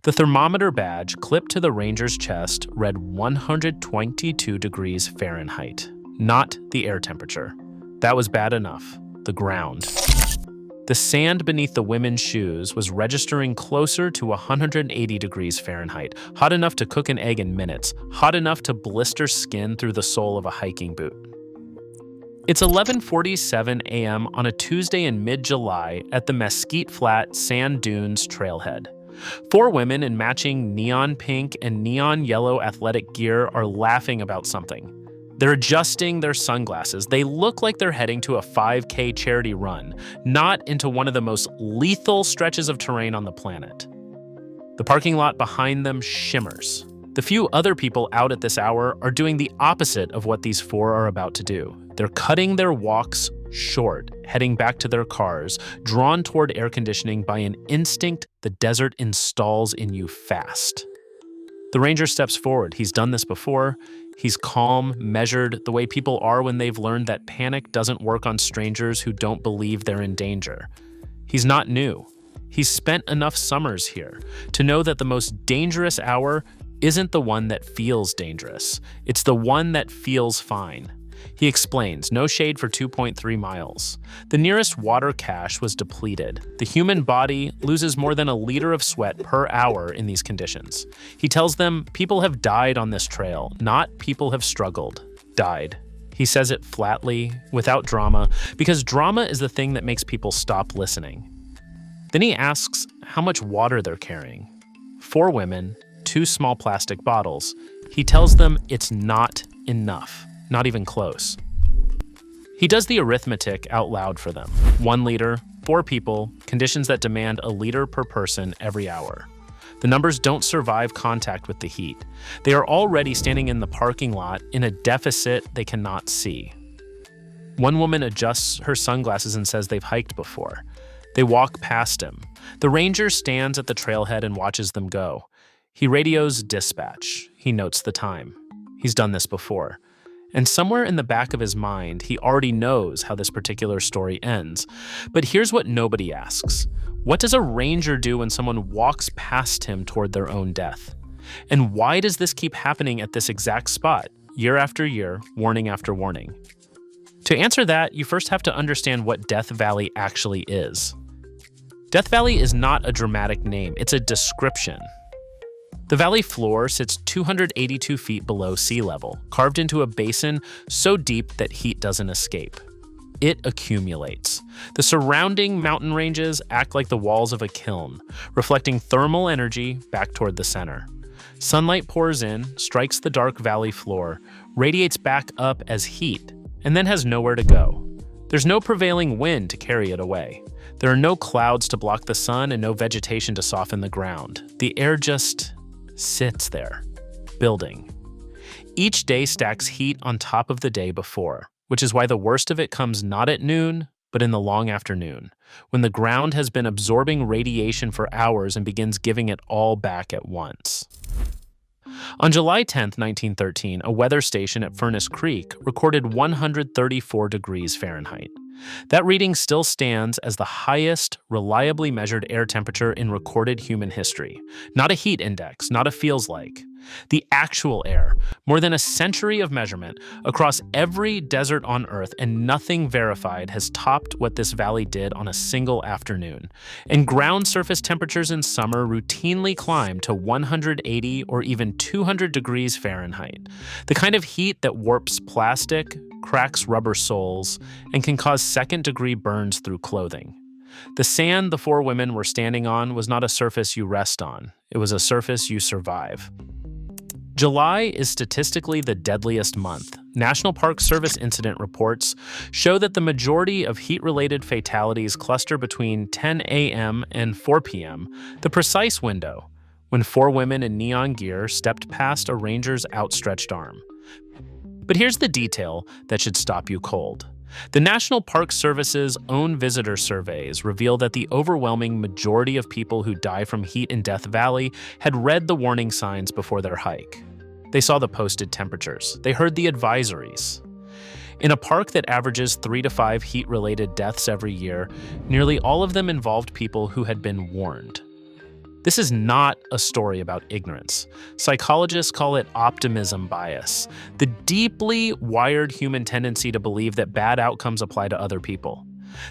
The thermometer badge clipped to the ranger's chest read 122 degrees Fahrenheit, not the air temperature. That was bad enough. The ground. The sand beneath the women's shoes was registering closer to 180 degrees Fahrenheit, hot enough to cook an egg in minutes, hot enough to blister skin through the sole of a hiking boot. It's 11:47 a.m. on a Tuesday in mid-July at the Mesquite Flat Sand Dunes trailhead. 4 women in matching neon pink and neon yellow athletic gear are laughing about something. They're adjusting their sunglasses. They look like they're heading to a 5K charity run, not into one of the most lethal stretches of terrain on the planet. The parking lot behind them shimmers. The few other people out at this hour are doing the opposite of what these 4 are about to do. They're cutting their walks short, heading back to their cars, drawn toward air conditioning by an instinct the desert installs in you fast. The ranger steps forward. He's done this before. He's calm, measured, the way people are when they've learned that panic doesn't work on strangers who don't believe they're in danger. He's not new. He's spent enough summers here to know that the most dangerous hour isn't the one that feels dangerous. It's the one that feels fine. He explains, no shade for 2.3 miles. The nearest water cache was depleted. The human body loses more than a liter of sweat per hour in these conditions. He tells them people have died on this trail, not people have struggled, died. He says it flatly, without drama, because drama is the thing that makes people stop listening. Then he asks how much water they're carrying. 4 women, 2 small plastic bottles. He tells them it's not enough. Not even close. He does the arithmetic out loud for them. 1 liter, 4 people, conditions that demand a liter per person every hour. The numbers don't survive contact with the heat. They are already standing in the parking lot in a deficit they cannot see. One woman adjusts her sunglasses and says they've hiked before. They walk past him. The ranger stands at the trailhead and watches them go. He radios dispatch. He notes the time. He's done this before. And somewhere in the back of his mind, he already knows how this particular story ends. But here's what nobody asks. What does a ranger do when someone walks past him toward their own death? And why does this keep happening at this exact spot, year after year, warning after warning? To answer that, you first have to understand what Death Valley actually is. Death Valley is not a dramatic name, it's a description. The valley floor sits 282 feet below sea level, carved into a basin so deep that heat doesn't escape. It accumulates. The surrounding mountain ranges act like the walls of a kiln, reflecting thermal energy back toward the center. Sunlight pours in, strikes the dark valley floor, radiates back up as heat, and then has nowhere to go. There's no prevailing wind to carry it away. There are no clouds to block the sun and no vegetation to soften the ground. The air just sits there, building. Each day stacks heat on top of the day before, which is why the worst of it comes not at noon, but in the long afternoon, when the ground has been absorbing radiation for hours and begins giving it all back at once. On July 10, 1913, a weather station at Furnace Creek recorded 134 degrees Fahrenheit. That reading still stands as the highest reliably measured air temperature in recorded human history. Not a heat index, not a feels like. The actual air, more than a century of measurement across every desert on Earth, and nothing verified has topped what this valley did on a single afternoon. And ground surface temperatures in summer routinely climb to 180 or even 200 degrees Fahrenheit. The kind of heat that warps plastic, cracks rubber soles, and can cause second-degree burns through clothing. The sand the 4 women were standing on was not a surface you rest on. It was a surface you survive. July is statistically the deadliest month. National Park Service incident reports show that the majority of heat-related fatalities cluster between 10 a.m. and 4 p.m., the precise window when 4 women in neon gear stepped past a ranger's outstretched arm. But here's the detail that should stop you cold. The National Park Service's own visitor surveys reveal that the overwhelming majority of people who die from heat in Death Valley had read the warning signs before their hike. They saw the posted temperatures. They heard the advisories. In a park that averages 3 to 5 heat-related deaths every year, nearly all of them involved people who had been warned. This is not a story about ignorance. Psychologists call it optimism bias, the deeply wired human tendency to believe that bad outcomes apply to other people.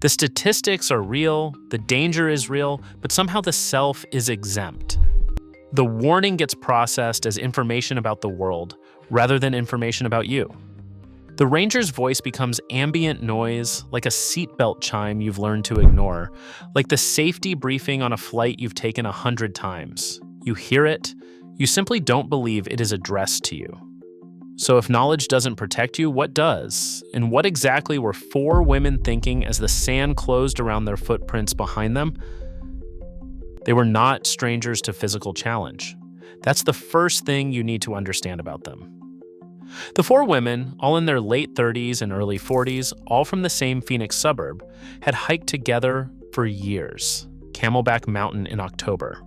The statistics are real, the danger is real, but somehow the self is exempt. The warning gets processed as information about the world rather than information about you. The ranger's voice becomes ambient noise, like a seatbelt chime you've learned to ignore, like the safety briefing on a flight you've taken 100 times. You hear it, you simply don't believe it is addressed to you. So if knowledge doesn't protect you, what does? And what exactly were 4 women thinking as the sand closed around their footprints behind them? They were not strangers to physical challenge. That's the first thing you need to understand about them. The 4 women, all in their late 30s and early 40s, all from the same Phoenix suburb, had hiked together for years. Camelback Mountain in October.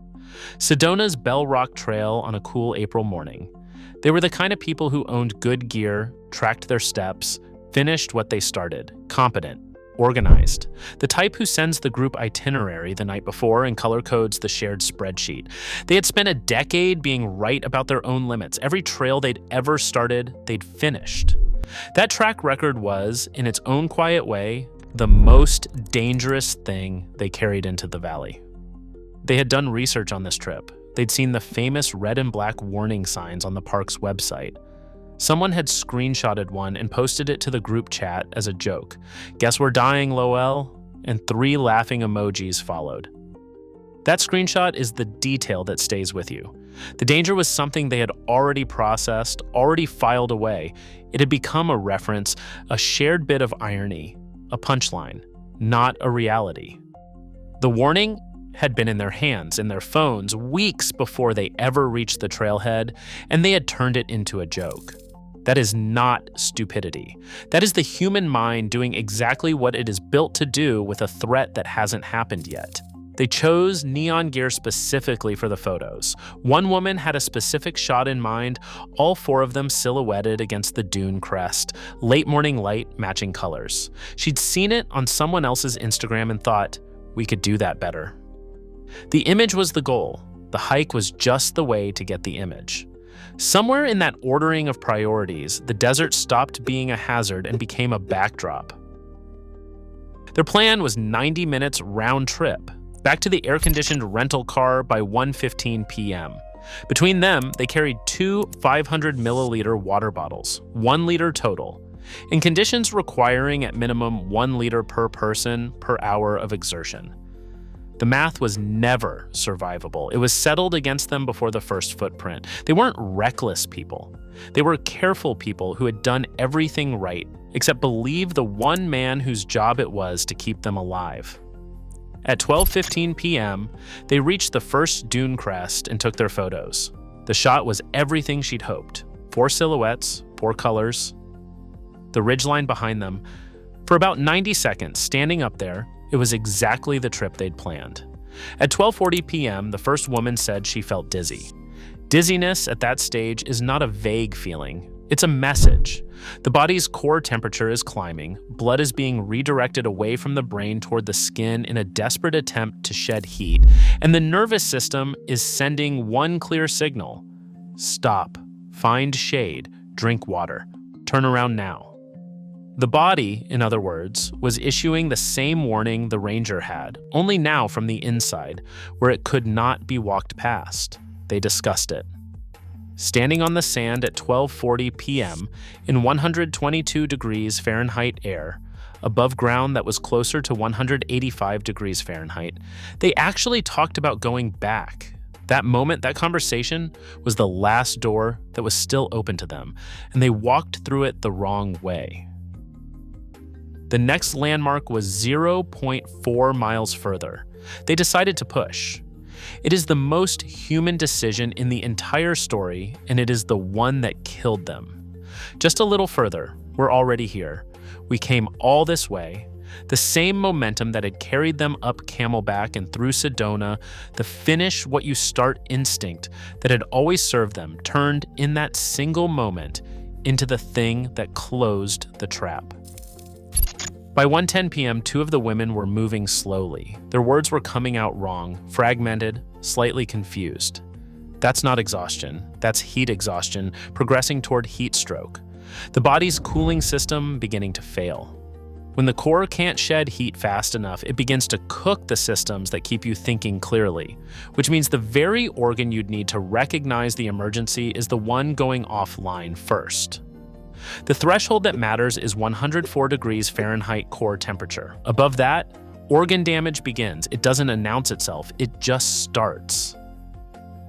Sedona's Bell Rock Trail on a cool April morning. They were the kind of people who owned good gear, tracked their steps, finished what they started, competent, organized. The type who sends the group itinerary the night before and color codes the shared spreadsheet. They had spent a decade being right about their own limits. Every trail they'd ever started, they'd finished. That track record was, in its own quiet way, the most dangerous thing they carried into the valley. They had done research on this trip. They'd seen the famous red and black warning signs on the park's website. Someone had screenshotted one and posted it to the group chat as a joke. "Guess we're dying, Lowell," and 3 laughing emojis followed. That screenshot is the detail that stays with you. The danger was something they had already processed, already filed away. It had become a reference, a shared bit of irony, a punchline, not a reality. The warning had been in their hands, in their phones, weeks before they ever reached the trailhead, and they had turned it into a joke. That is not stupidity. That is the human mind doing exactly what it is built to do with a threat that hasn't happened yet. They chose neon gear specifically for the photos. One woman had a specific shot in mind, all 4 of them silhouetted against the dune crest, late morning light matching colors. She'd seen it on someone else's Instagram and thought, we could do that better. The image was the goal. The hike was just the way to get the image. Somewhere in that ordering of priorities, the desert stopped being a hazard and became a backdrop. Their plan was 90 minutes round trip, back to the air-conditioned rental car by 1:15 p.m. Between them, they carried 2 500-milliliter water bottles, 1 liter total, in conditions requiring at minimum 1 liter per person per hour of exertion. The math was never survivable. It was settled against them before the first footprint. They weren't reckless people. They were careful people who had done everything right, except believe the one man whose job it was to keep them alive. At 12:15 p.m., they reached the first dune crest and took their photos. The shot was everything she'd hoped. 4 silhouettes, 4 colors. The ridgeline behind them. For about 90 seconds, standing up there, it was exactly the trip they'd planned. At 12:40 p.m., the first woman said she felt dizzy. Dizziness at that stage is not a vague feeling. It's a message. The body's core temperature is climbing, blood is being redirected away from the brain toward the skin in a desperate attempt to shed heat, and the nervous system is sending one clear signal. Stop, find shade, drink water, turn around now. The body, in other words, was issuing the same warning the ranger had, only now from the inside, where it could not be walked past. They discussed it. Standing on the sand at 12:40 p.m. in 122 degrees Fahrenheit air, above ground that was closer to 185 degrees Fahrenheit, they actually talked about going back. That moment, that conversation, was the last door that was still open to them, and they walked through it the wrong way. The next landmark was 0.4 miles further. They decided to push. It is the most human decision in the entire story, and it is the one that killed them. Just a little further, we're already here. We came all this way. The same momentum that had carried them up Camelback and through Sedona, the finish what you start instinct that had always served them, turned in that single moment into the thing that closed the trap. By 1:10 p.m., 2 of the women were moving slowly. Their words were coming out wrong, fragmented, slightly confused. That's not exhaustion. That's heat exhaustion, progressing toward heat stroke. The body's cooling system beginning to fail. When the core can't shed heat fast enough, it begins to cook the systems that keep you thinking clearly, which means the very organ you'd need to recognize the emergency is the one going offline first. The threshold that matters is 104 degrees Fahrenheit core temperature. Above that, organ damage begins. It doesn't announce itself, it just starts.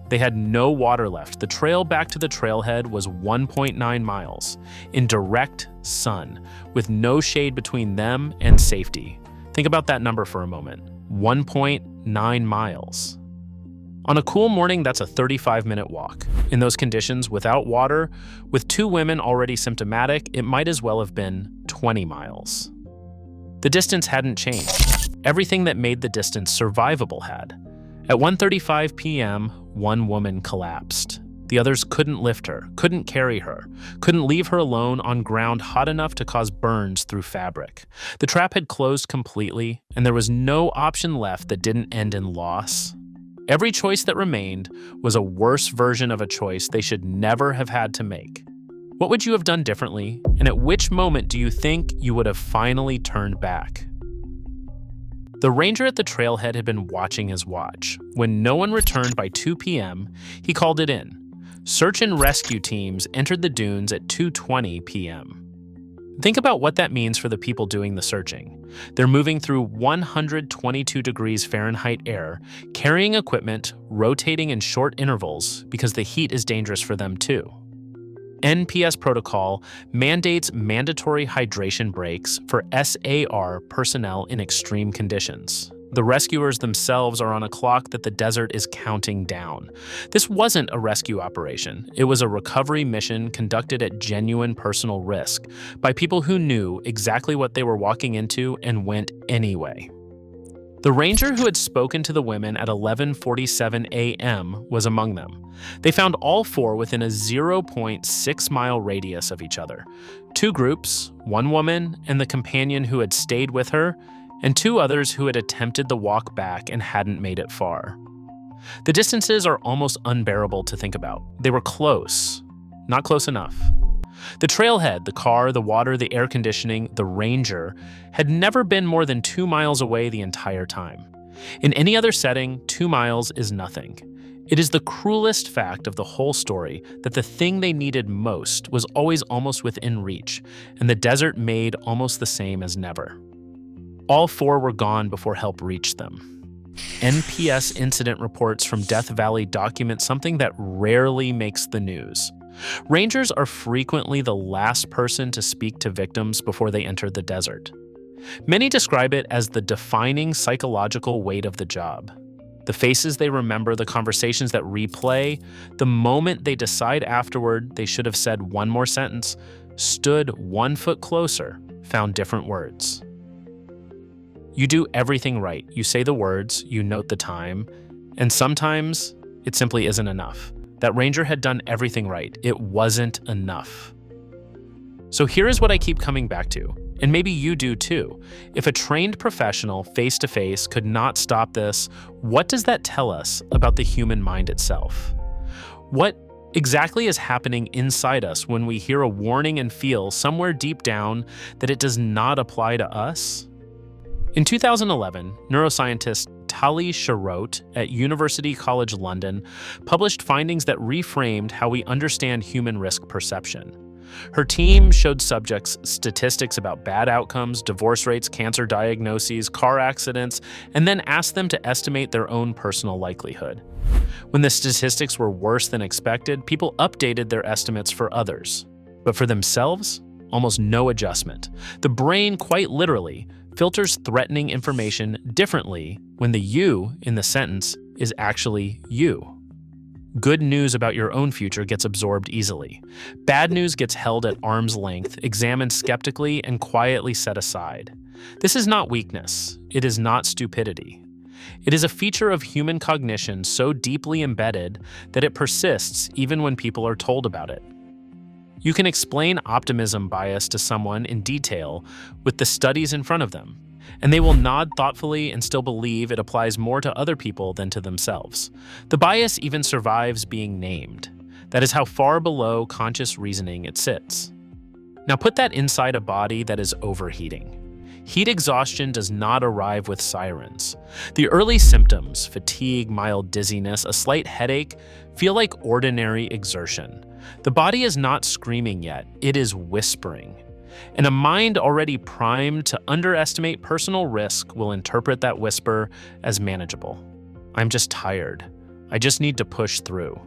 They had no water left. The trail back to the trailhead was 1.9 miles, in direct sun, with no shade between them and safety. Think about that number for a moment. 1.9 miles. On a cool morning, that's a 35-minute walk. In those conditions, without water, with 2 women already symptomatic, it might as well have been 20 miles. The distance hadn't changed. Everything that made the distance survivable had. At 1:35 p.m., one woman collapsed. The others couldn't lift her, couldn't carry her, couldn't leave her alone on ground hot enough to cause burns through fabric. The trap had closed completely, and there was no option left that didn't end in loss. Every choice that remained was a worse version of a choice they should never have had to make. What would you have done differently, and at which moment do you think you would have finally turned back? The ranger at the trailhead had been watching his watch. When no one returned by 2 p.m., he called it in. Search and rescue teams entered the dunes at 2:20 p.m. Think about what that means for the people doing the searching. They're moving through 122 degrees Fahrenheit air, carrying equipment, rotating in short intervals because the heat is dangerous for them too. NPS protocol mandates mandatory hydration breaks for SAR personnel in extreme conditions. The rescuers themselves are on a clock that the desert is counting down. This wasn't a rescue operation. It was a recovery mission conducted at genuine personal risk by people who knew exactly what they were walking into and went anyway. The ranger who had spoken to the women at 11:47 a.m. was among them. They found all 4 within a 0.6-mile radius of each other. 2 groups, 1 woman and the companion who had stayed with her, and 2 others who had attempted the walk back and hadn't made it far. The distances are almost unbearable to think about. They were close, not close enough. The trailhead, the car, the water, the air conditioning, the ranger, had never been more than 2 miles away the entire time. In any other setting, 2 miles is nothing. It is the cruelest fact of the whole story that the thing they needed most was always almost within reach, and the desert made almost the same as never. All 4 were gone before help reached them. NPS incident reports from Death Valley document something that rarely makes the news. Rangers are frequently the last person to speak to victims before they enter the desert. Many describe it as the defining psychological weight of the job. The faces they remember, the conversations that replay, the moment they decide afterward they should have said one more sentence, stood 1 foot closer, found different words. You do everything right. You say the words, you note the time, and sometimes it simply isn't enough. That ranger had done everything right. It wasn't enough. So here is what I keep coming back to, and maybe you do too. If a trained professional face-to-face could not stop this, what does that tell us about the human mind itself? What exactly is happening inside us when we hear a warning and feel somewhere deep down that it does not apply to us? In 2011, neuroscientist Tali Sharot at University College London published findings that reframed how we understand human risk perception. Her team showed subjects statistics about bad outcomes, divorce rates, cancer diagnoses, car accidents, and then asked them to estimate their own personal likelihood. When the statistics were worse than expected, people updated their estimates for others. But for themselves, almost no adjustment. The brain, quite literally, filters threatening information differently when the you in the sentence is actually you. Good news about your own future gets absorbed easily. Bad news gets held at arm's length, examined skeptically, and quietly set aside. This is not weakness. It is not stupidity. It is a feature of human cognition so deeply embedded that it persists even when people are told about it. You can explain optimism bias to someone in detail with the studies in front of them. And they will nod thoughtfully and still believe it applies more to other people than to themselves. The bias even survives being named. That is how far below conscious reasoning it sits. Now put that inside a body that is overheating. Heat exhaustion does not arrive with sirens. The early symptoms, fatigue, mild dizziness, a slight headache, feel like ordinary exertion. The body is not screaming yet, it is whispering. And a mind already primed to underestimate personal risk will interpret that whisper as manageable. I'm just tired. I just need to push through.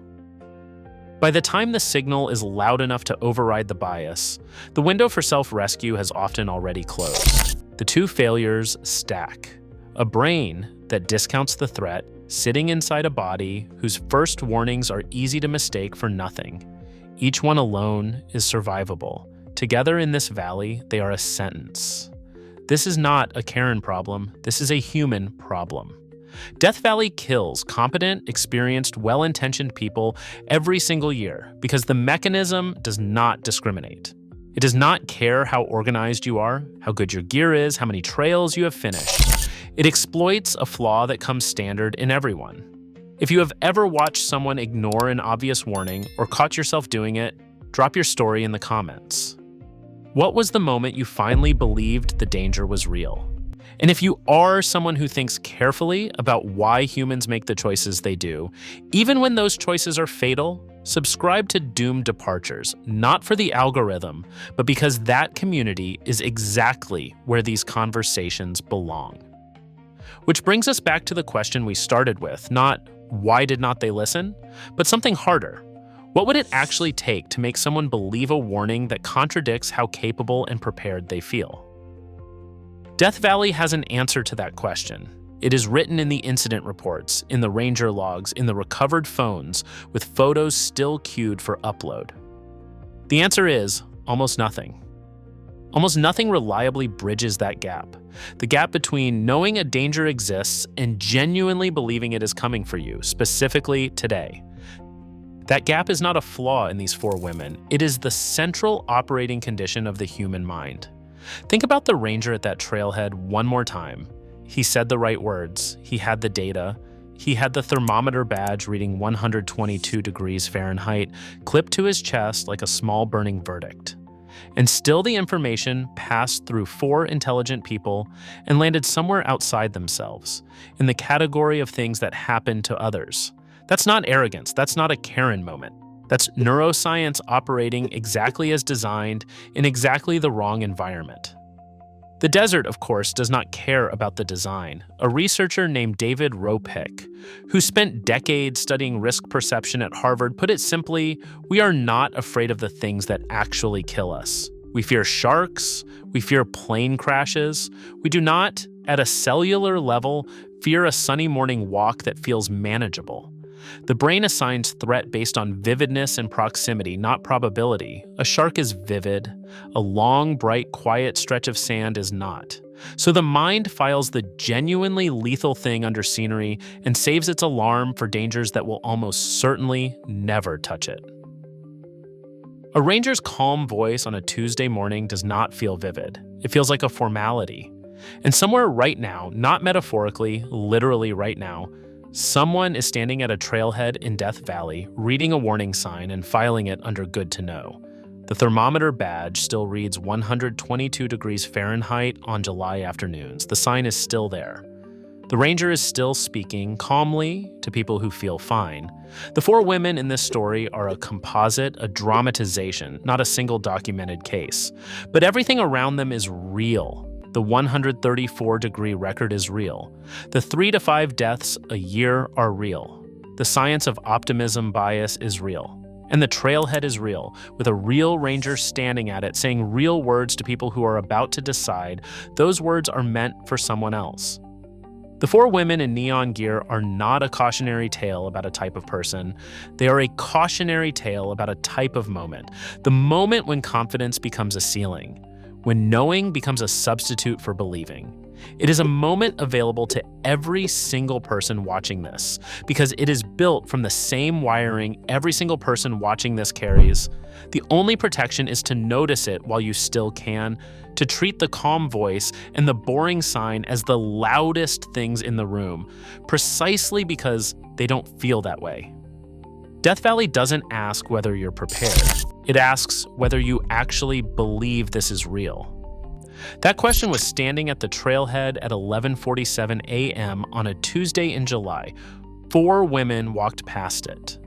By the time the signal is loud enough to override the bias, the window for self-rescue has often already closed. The two failures stack. A brain that discounts the threat, sitting inside a body whose first warnings are easy to mistake for nothing. Each one alone is survivable. Together in this valley, they are a sentence. This is not a Karen problem, this is a human problem. Death Valley kills competent, experienced, well-intentioned people every single year because the mechanism does not discriminate. It does not care how organized you are, how good your gear is, how many trails you have finished. It exploits a flaw that comes standard in everyone. If you have ever watched someone ignore an obvious warning or caught yourself doing it, drop your story in the comments. What was the moment you finally believed the danger was real? And if you are someone who thinks carefully about why humans make the choices they do, even when those choices are fatal, subscribe to Doomed Departures, not for the algorithm, but because that community is exactly where these conversations belong. Which brings us back to the question we started with, not why did not they listen, but something harder. What would it actually take to make someone believe a warning that contradicts how capable and prepared they feel? Death Valley has an answer to that question. It is written in the incident reports, in the ranger logs, in the recovered phones, with photos still queued for upload. The answer is almost nothing. Almost nothing reliably bridges that gap. The gap between knowing a danger exists and genuinely believing it is coming for you, specifically today. That gap is not a flaw in these four women. It is the central operating condition of the human mind. Think about the ranger at that trailhead one more time. He said the right words. He had the data. He had the thermometer badge reading 122 degrees Fahrenheit clipped to his chest like a small burning verdict. And still the information passed through four intelligent people and landed somewhere outside themselves, in the category of things that happen to others. That's not arrogance. That's not a Karen moment. That's neuroscience operating exactly as designed in exactly the wrong environment. The desert, of course, does not care about the design. A researcher named David Ropick, who spent decades studying risk perception at Harvard, put it simply, we are not afraid of the things that actually kill us. We fear sharks, we fear plane crashes. We do not, at a cellular level, fear a sunny morning walk that feels manageable. The brain assigns threat based on vividness and proximity, not probability. A shark is vivid. A long, bright, quiet stretch of sand is not. So the mind files the genuinely lethal thing under scenery and saves its alarm for dangers that will almost certainly never touch it. A ranger's calm voice on a Tuesday morning does not feel vivid. It feels like a formality. And somewhere right now, not metaphorically, literally right now, someone is standing at a trailhead in Death Valley, reading a warning sign and filing it under good to know. The thermometer badge still reads 122 degrees Fahrenheit on July afternoons. The sign is still there. The ranger is still speaking calmly to people who feel fine. The four women in this story are a composite, a dramatization, not a single documented case. But everything around them is real. The 134-degree record is real. The 3 to 5 deaths a year are real. The science of optimism bias is real. And the trailhead is real, with a real ranger standing at it saying real words to people who are about to decide those words are meant for someone else. The four women in neon gear are not a cautionary tale about a type of person. They are a cautionary tale about a type of moment. The moment when confidence becomes a ceiling. When knowing becomes a substitute for believing. It is a moment available to every single person watching this because it is built from the same wiring every single person watching this carries. The only protection is to notice it while you still can, to treat the calm voice and the boring sign as the loudest things in the room, precisely because they don't feel that way. Death Valley doesn't ask whether you're prepared. It asks whether you actually believe this is real. That question was standing at the trailhead at 11:47 a.m. on a Tuesday in July. 4 women walked past it.